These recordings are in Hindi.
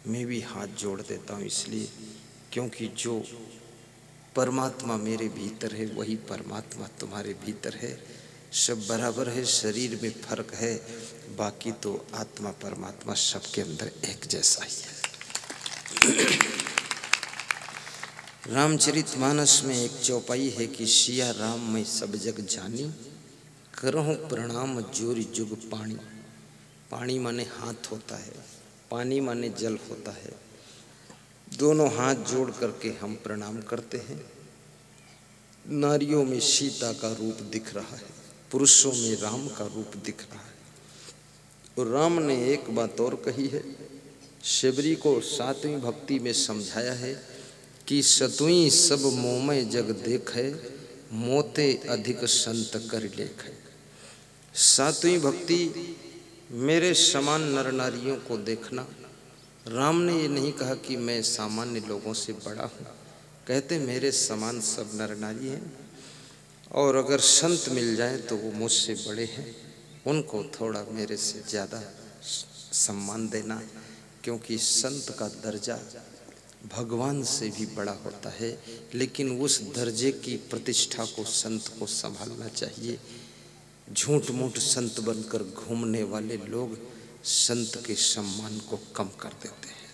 मैं भी हाथ जोड़ देता हूँ इसलिए क्योंकि जो परमात्मा मेरे भीतर है वही परमात्मा तुम्हारे भीतर है। सब बराबर है, शरीर में फर्क है, बाकी तो आत्मा परमात्मा सबके अंदर एक जैसा ही है। रामचरितमानस में एक चौपाई है कि सिया राम मैं सब जग जानी, करहूँ प्रणाम जोरी जुग पानी। पानी माने हाथ होता है, पानी माने जल होता है। दोनों हाथ जोड़ करके हम प्रणाम करते हैं। नारियों में सीता का रूप दिख रहा है, पुरुषों में राम का रूप दिख रहा है। और राम ने एक बात और कही है, शबरी को 7वीं भक्ति में समझाया है कि सतुई सब मोमय जग देखे, मोते अधिक संत कर लेखे। 7वीं भक्ति मेरे समान नर नारियों को देखना। राम ने ये नहीं कहा कि मैं सामान्य लोगों से बड़ा हूँ, कहते मेरे समान सब नर नारी हैं, और अगर संत मिल जाए तो वो मुझसे बड़े हैं, उनको थोड़ा मेरे से ज़्यादा सम्मान देना, क्योंकि संत का दर्जा भगवान से भी बड़ा होता है। लेकिन उस दर्जे की प्रतिष्ठा को संत को संभालना चाहिए। झूठ मूठ संत बनकर घूमने वाले लोग संत के सम्मान को कम कर देते हैं।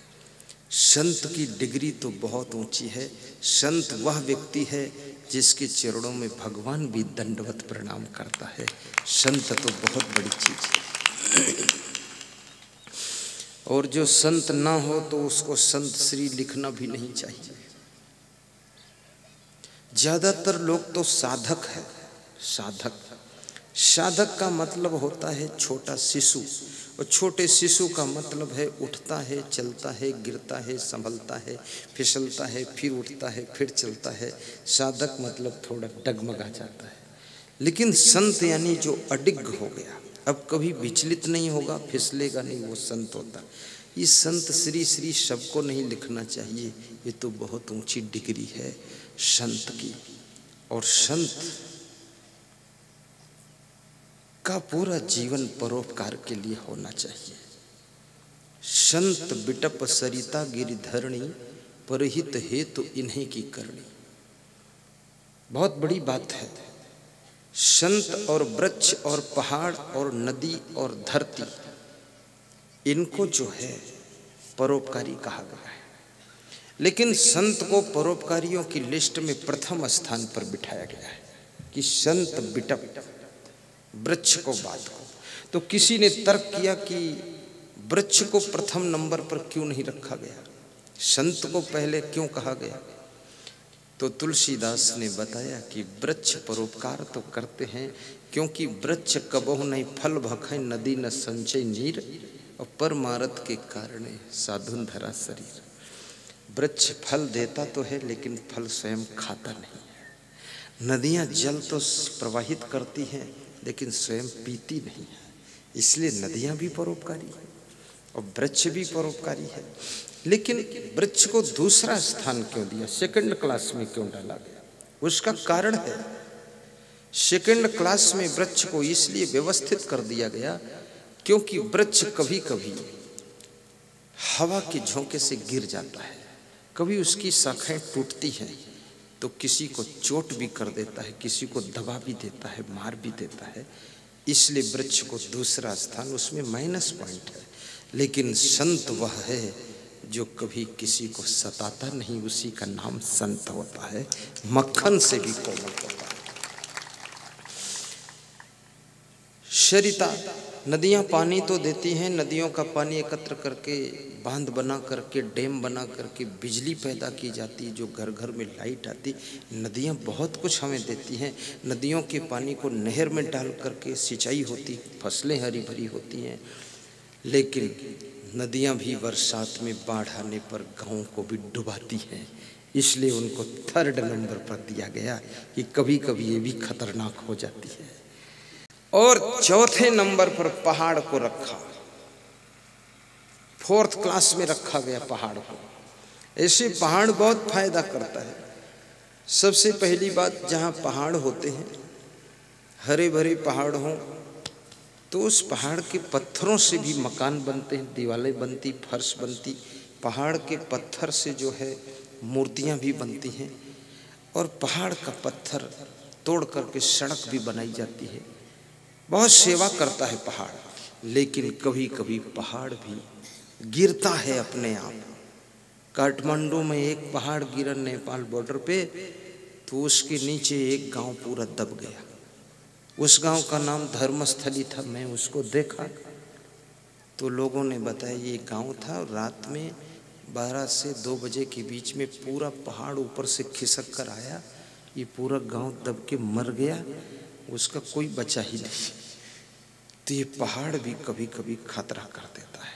संत की डिग्री तो बहुत ऊंची है। संत वह व्यक्ति है जिसके चरणों में भगवान भी दंडवत प्रणाम करता है। संत तो बहुत बड़ी चीज है। और जो संत ना हो तो उसको संत श्री लिखना भी नहीं चाहिए। ज्यादातर लोग तो साधक है। साधक साधक का मतलब होता है छोटा शिशु, और छोटे शिशु का मतलब है उठता है, चलता है, गिरता है, संभलता है, फिसलता है, फिर उठता है, फिर चलता है। साधक मतलब थोड़ा डगमगा जाता है। लेकिन संत यानी जो अडिग हो गया, अब कभी विचलित नहीं होगा, फिसलेगा नहीं, वो संत होता। ये संत श्री श्री सबको नहीं लिखना चाहिए, ये तो बहुत ऊंची डिग्री है संत की। और संत का पूरा जीवन परोपकार के लिए होना चाहिए। संत बिटप सरिता गिरिधरणी, परहित हेतु इन्हीं की करनी। बहुत बड़ी बात है। संत और वृक्ष और पहाड़ और नदी और धरती, इनको जो है परोपकारी कहा गया है। लेकिन संत को परोपकारियों की लिस्ट में प्रथम स्थान पर बिठाया गया है कि संत बिटप, वृक्ष को बाद को। तो किसी ने तर्क किया कि वृक्ष को प्रथम नंबर पर क्यों नहीं रखा गया, संत को पहले क्यों कहा गया। तो तुलसीदास ने बताया कि वृक्ष परोपकार तो करते हैं, क्योंकि वृक्ष कबहु नहीं फल भखै, नदी न संचय नीर, और परमारथ के कारण साधुन धरा शरीर। वृक्ष फल देता तो है लेकिन फल स्वयं खाता नहीं है। नदियां जल तो प्रवाहित करती हैं लेकिन स्वयं पीती नहीं है, इसलिए नदियां भी परोपकारी है और वृक्ष भी परोपकारी है। लेकिन वृक्ष को दूसरा स्थान क्यों दिया, सेकंड क्लास में क्यों डाला गया, उसका कारण है। सेकंड क्लास में वृक्ष को इसलिए व्यवस्थित कर दिया गया क्योंकि वृक्ष कभी कभी हवा के झोंके से गिर जाता है, कभी उसकी शाखाएं टूटती हैं तो किसी को चोट भी कर देता है, किसी को दबा भी देता है, मार भी देता है। इसलिए वृक्ष को दूसरा स्थान, उसमें माइनस पॉइंट है। लेकिन संत वह है जो कभी किसी को सताता नहीं, उसी का नाम संत होता है। मक्खन से भी कोमल होता है। सरिता, नदियां पानी तो देती हैं, नदियों का पानी एकत्र करके बांध बना करके, डैम बना करके बिजली पैदा की जाती है, जो घर घर में लाइट आती। नदियां बहुत कुछ हमें देती हैं। नदियों के पानी को नहर में डाल करके सिंचाई होती, फसलें हरी भरी होती हैं। लेकिन नदियां भी बरसात में बाढ़ आने पर गाँव को भी डुबाती हैं, इसलिए उनको 3rd नंबर पर दिया गया कि कभी कभी ये भी खतरनाक हो जाती है। और 4थे नंबर पर पहाड़ को रखा, 4th क्लास में रखा गया पहाड़ को। ऐसे पहाड़ बहुत फायदा करता है। सबसे पहली बात, जहाँ पहाड़ होते हैं, हरे भरे पहाड़ हों, तो उस पहाड़ के पत्थरों से भी मकान बनते हैं, दीवारें बनती, फर्श बनती। पहाड़ के पत्थर से जो है मूर्तियां भी बनती हैं और पहाड़ का पत्थर तोड़ करके सड़क भी बनाई जाती है। बहुत सेवा करता है पहाड़, लेकिन कभी कभी पहाड़ भी गिरता है अपने आप। काठमांडू में एक पहाड़ गिरा नेपाल बॉर्डर पे, तो उसके नीचे एक गांव पूरा दब गया। उस गांव का नाम धर्मस्थली था। मैं उसको देखा तो लोगों ने बताया ये गांव था। रात में 12 से 2 बजे के बीच में पूरा पहाड़ ऊपर से खिसक कर आया, ये पूरा गांव दब के मर गया, उसका कोई बचा ही नहीं। तो ये पहाड़ भी कभी कभी खतरा कर देता है,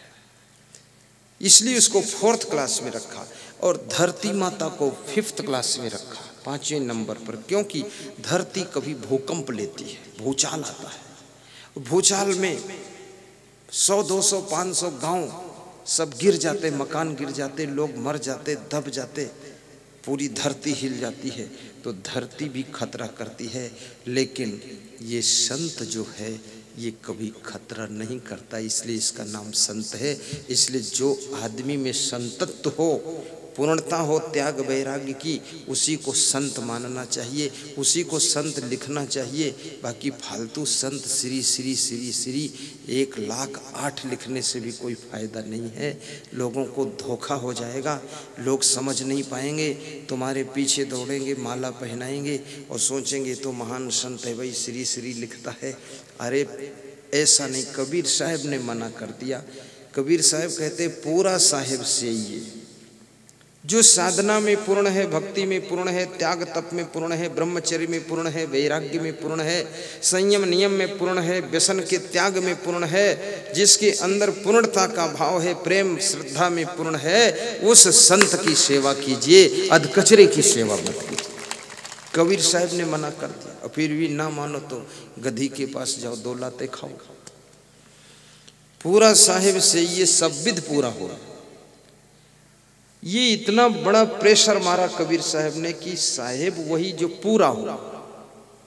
इसलिए उसको 4th क्लास में रखा और धरती माता को 5th क्लास में रखा, 5वें नंबर पर, क्योंकि धरती कभी भूकंप लेती है, भूचाल आता है। भूचाल में 100, 200, 500 गांव सब गिर जाते, मकान गिर जाते, लोग मर जाते, दब जाते, पूरी धरती हिल जाती है। तो धरती भी खतरा करती है, लेकिन ये संत जो है ये कभी खतरा नहीं करता, इसलिए इसका नाम संत है। इसलिए जो आदमी में संतत्व हो, पूर्णता हो, त्याग वैराग्य की, उसी को संत मानना चाहिए, उसी को संत लिखना चाहिए। बाकी फालतू संत श्री श्री श्री श्री 1,08,000 लिखने से भी कोई फायदा नहीं है। लोगों को धोखा हो जाएगा, लोग समझ नहीं पाएंगे, तुम्हारे पीछे दौड़ेंगे, माला पहनाएंगे और सोचेंगे तो महान संत है भाई, श्री श्री लिखता है। अरे ऐसा नहीं, कबीर साहब ने मना कर दिया। कबीर साहब कहते पूरा साहेब से ये जो साधना में पूर्ण है, भक्ति में पूर्ण है, त्याग तप में पूर्ण है, ब्रह्मचर्य में पूर्ण है, वैराग्य में पूर्ण है, संयम नियम में पूर्ण है, व्यसन के त्याग में पूर्ण है, जिसके अंदर पूर्णता का भाव है, प्रेम श्रद्धा में पूर्ण है, उस संत की सेवा कीजिए, अधकचरे की सेवा मत कीजिए। कबीर साहब ने मना कर दिया। और फिर भी ना मानो तो गधी के पास जाओ, 2 लाते खाओ। पूरा साहेब से ये सब विध पूरा हो। ये इतना बड़ा प्रेशर मारा कबीर साहब ने कि साहेब वही जो पूरा हो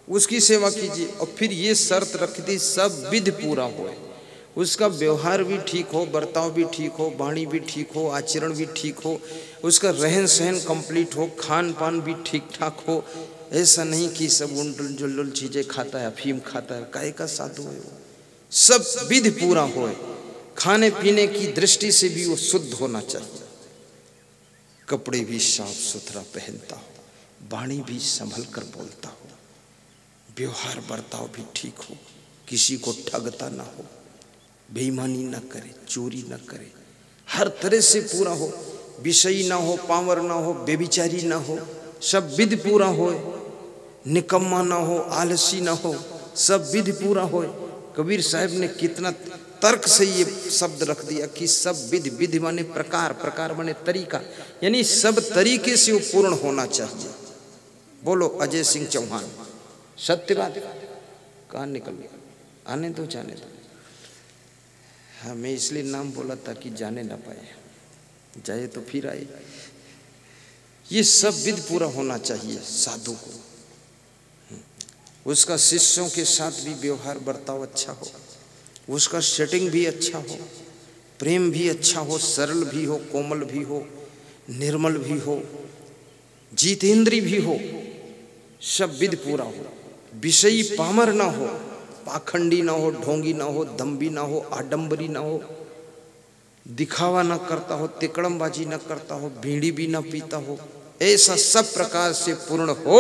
उसकी सेवा कीजिए। और फिर ये शर्त रख दी सब विध पूरा हो, उसका व्यवहार भी ठीक हो, बर्ताव भी ठीक हो, वाणी भी ठीक हो, आचरण भी ठीक हो, उसका रहन सहन कंप्लीट हो, खान पान भी ठीक ठाक हो। ऐसा नहीं कि सब उल्टल जुल्लुल चीजें खाता है, अफीम खाता है, काहे का साधु है वो। सब विध पूरा हो, खाने पीने की दृष्टि से भी वो शुद्ध होना चाहिए, कपड़े भी साफ सुथरा पहनता हो, वाणी भी संभल कर बोलता हो, व्यवहार बर्ताव भी ठीक हो, किसी को ठगता ना हो, बेईमानी ना करे, चोरी ना करे, हर तरह से पूरा हो, विषयी ना हो, पावर ना हो, बेविचारी ना हो, सब विध पूरा हो, निकम्मा ना हो, आलसी ना हो, सब विध पूरा हो। कबीर साहब ने कितना तर्क से ये शब्द रख दिया कि सब विध, विधि माने प्रकार, प्रकार माने तरीका, यानी सब तरीके से वो पूर्ण होना चाहिए। बोलो अजय सिंह चौहान, सत्य बात। कहाँ निकल गया? आने दो, जाने दो। हाँ, मैं इसलिए नाम बोला ताकि जाने ना पाए, जाए तो फिर आए। ये सब विध पूरा होना चाहिए साधु को, उसका शिष्यों के साथ भी व्यवहार बर्ताव अच्छा हो, उसका सेटिंग भी अच्छा हो, प्रेम भी अच्छा हो, सरल भी हो, कोमल भी हो, निर्मल भी हो, जितेंद्री भी हो, सब विध पूरा हो, विषयी पामर ना हो, पाखंडी ना हो, ढोंगी ना हो, दम्भी ना हो, आडंबरी ना हो, दिखावा ना करता हो, तिकड़मबाजी ना करता हो, बीड़ी भी ना पीता हो, ऐसा सब प्रकार से पूर्ण हो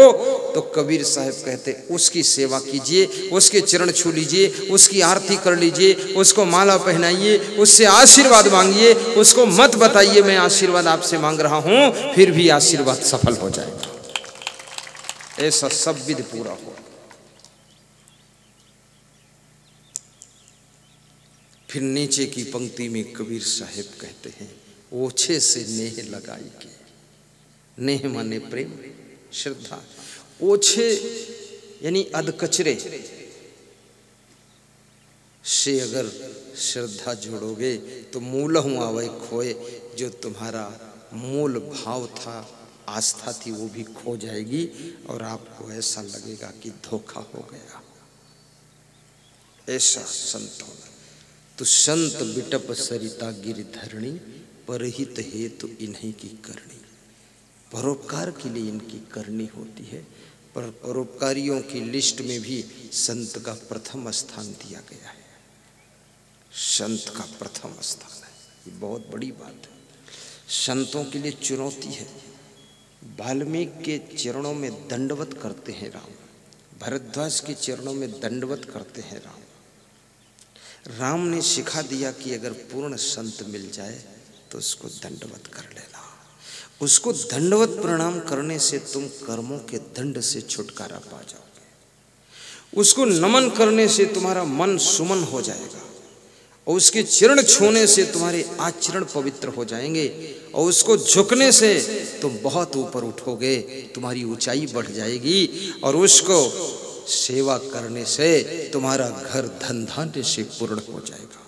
तो कबीर साहब कहते उसकी सेवा कीजिए, उसके चरण छू लीजिए, उसकी आरती कर लीजिए, उसको माला पहनाइए, उससे आशीर्वाद मांगिए, उसको मत बताइए मैं आशीर्वाद आपसे मांग रहा हूं, फिर भी आशीर्वाद सफल हो जाएगा। ऐसा सब विध पूरा हो। फिर नीचे की पंक्ति में कबीर साहब कहते हैं ओछे से नेह लगाई के, नेह माने प्रेम श्रद्धा, ओछे यानी अधकचरे से अगर श्रद्धा जोड़ोगे तो मूलहु आवे खोए, जो तुम्हारा मूल भाव था, आस्था थी, वो भी खो जाएगी और आपको ऐसा लगेगा कि धोखा हो गया। ऐसा संत होना। तो संत बिटप सरिता गिरधरणी, परहित हेतु इन्हीं की करनी। परोपकार के लिए इनकी करनी होती है। पर परोपकारियों की लिस्ट में भी संत का प्रथम स्थान दिया गया है। संत का प्रथम स्थान है, ये बहुत बड़ी बात है। संतों के लिए चुनौती है। वाल्मीकि के चरणों में दंडवत करते हैं राम, भरद्वाज के चरणों में दंडवत करते हैं राम। राम ने सिखा दिया कि अगर पूर्ण संत मिल जाए तो उसको दंडवत कर लेना। उसको दंडवत प्रणाम करने से तुम कर्मों के दंड से छुटकारा पा जाओगे। उसको नमन करने से तुम्हारा मन सुमन हो जाएगा और उसके चरण छूने से तुम्हारे आचरण पवित्र हो जाएंगे और उसको झुकने से तुम बहुत ऊपर उठोगे, तुम्हारी ऊंचाई बढ़ जाएगी और उसको सेवा करने से तुम्हारा घर धन धान्य से पूर्ण हो जाएगा।